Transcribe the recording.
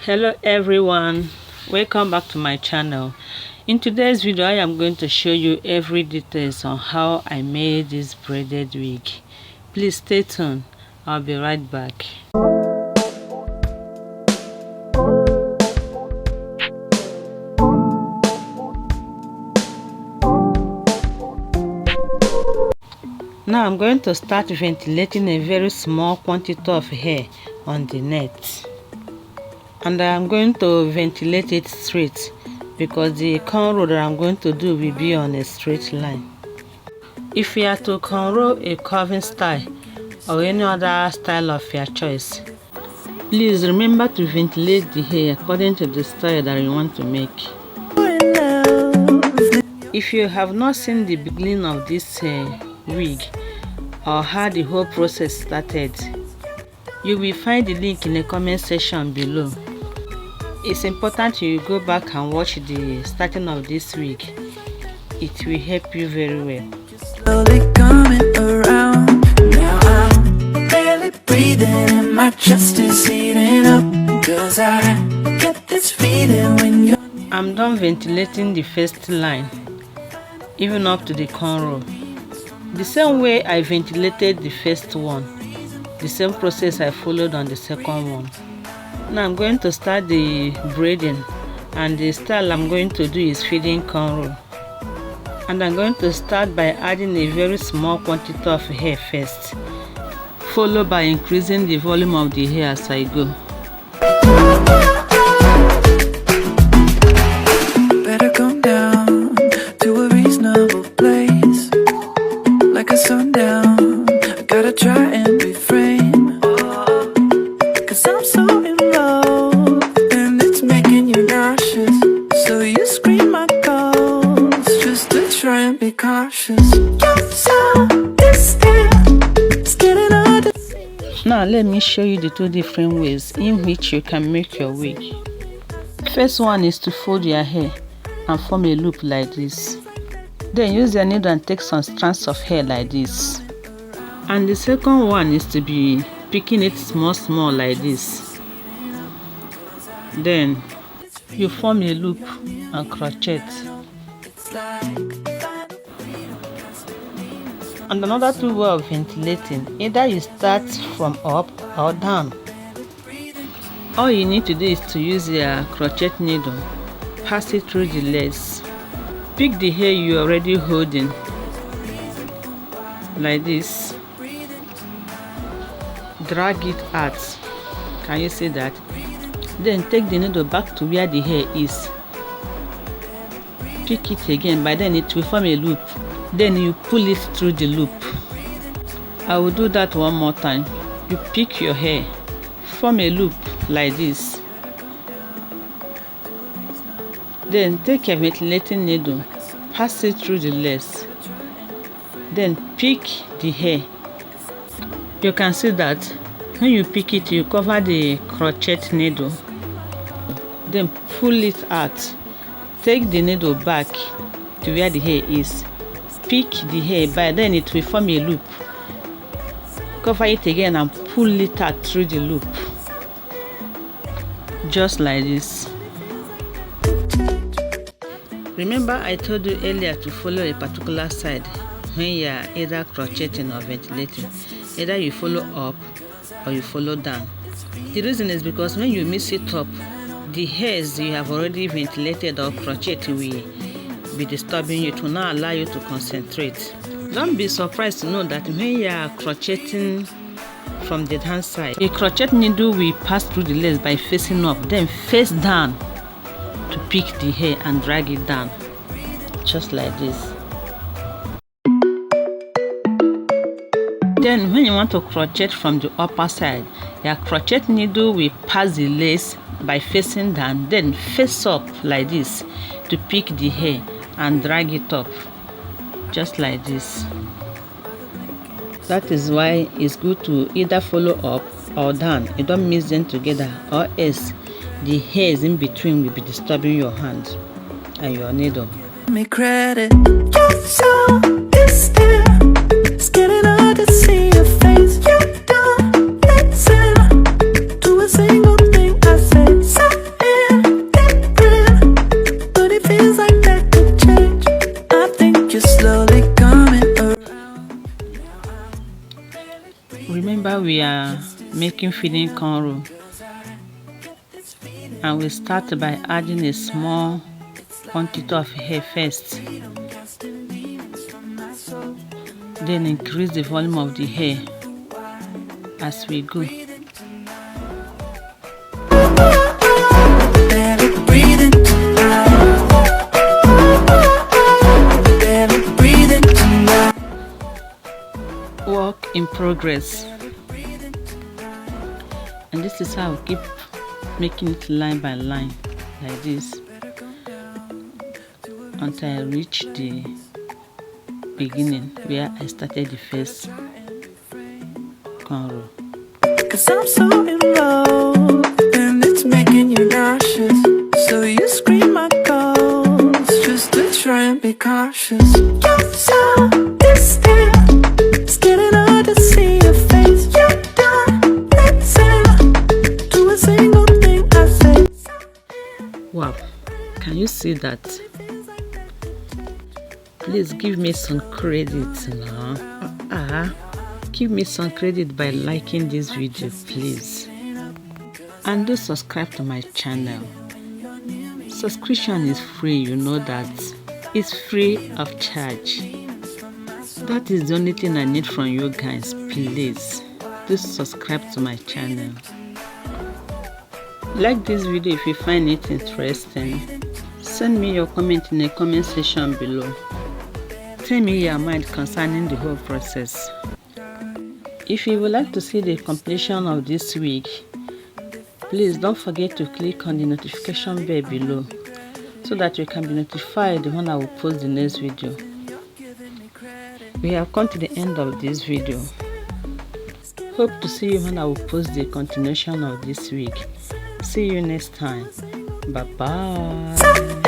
Hello everyone, welcome back to my channel. In today's video I am going to show you every details on how I made this braided wig. Please stay tuned, I'll be right back. Now I'm going to start ventilating a very small quantity of hair on the net, and I am going to ventilate it straight because the cornrow that I'm going to do will be on a straight line. If you are to cornrow a curving style or any other style of your choice, please remember to ventilate the hair according to the style that you want to make. If you have not seen the beginning of this wig or how the whole process started, you will find the link in the comment section below. It's important you go back and watch the starting of this wig. It will help you very well. Slowly coming around. Now I'm barely breathing and my chest is heating up, 'cause I get this feeling when you're... I'm done ventilating the first line, even up to the cornrow. The same way I ventilated the first one, the same process I followed on the second one. Now I'm going to start the braiding, and the style I'm going to do is feeding cornrow. And I'm going to start by adding a very small quantity of hair first, followed by increasing the volume of the hair as I go. Better come down to a reasonable place, like a sundown. I gotta try and refrain, 'cause I'm so in love and it's making you nauseous. So you scream my calls just to try and be cautious. You're so distant, it's getting hard to... Now let me show you the two different ways in which you can make your wig. First one is to fold your hair and form a loop like this. Then use your needle and take some strands of hair like this. And the second one is to be picking it small like this. Then you form a loop and crochet. And another two ways of ventilating, either you start from up or down. All you need to do is to use your crochet needle, pass it through the legs, pick the hair you are already holding like this, drag it out. Can you see that? Then take the needle back to where the hair is, pick it again, by then it will form a loop. Then you pull it through the loop. I will do that one more time. You pick your hair, form a loop like this, then take your ventilating needle, pass it through the legs, then pick the hair. You can see that when you pick it, you cover the crochet needle, then pull it out, take the needle back to where the hair is, pick the hair, by then it will form a loop, cover it again and pull it out through the loop, just like this. Remember I told you earlier to follow a particular side when you are either crocheting or ventilating. Either you follow up or you follow down. The reason is because when you mix it up, the hairs you have already ventilated or crocheted will be disturbing you. It will not allow you to concentrate. Don't be surprised to know that when you are crocheting from the hand side, the crochet needle will pass through the legs by facing up, then face down to pick the hair and drag it down, just like this. Then when you want to crochet from the upper side, your crochet needle will pass the lace by facing down, then face up like this to pick the hair and drag it up, just like this. That is why it's good to either follow up or down. You don't mix them together, or else the hairs in between will be disturbing your hand and your needle. Me credit, you're so distant, it's getting hard to see your face. You don't listen to a single thing I say. So making feeding cornrow, and we start by adding a small quantity of hair first, then increase the volume of the hair as we go. Work in progress, and this is how I keep making it line by line like this until I reach the beginning where I started the first cornrow. 'Cause I'm so in love and it's making you nauseous, so you scream my calls just to try and be cautious. Your sound is there, it's getting hard to see your face. You don't listen to a single thing I say. Wow, can you see that? Please give me some credit now. Give me some credit by liking this video, please, and do subscribe to my channel. Subscription is free, you know that. It's free of charge. That is the only thing I need from you guys. Please do subscribe to my channel. Like this video if you find it interesting. Send me your comment in the comment section below. Tell me your mind concerning the whole process. If you would like to see the completion of this week, please don't forget to click on the notification bell below so that you can be notified when I will post the next video. We have come to the end of this video. Hope to see you when I will post the continuation of this week. See you next time. Bye bye.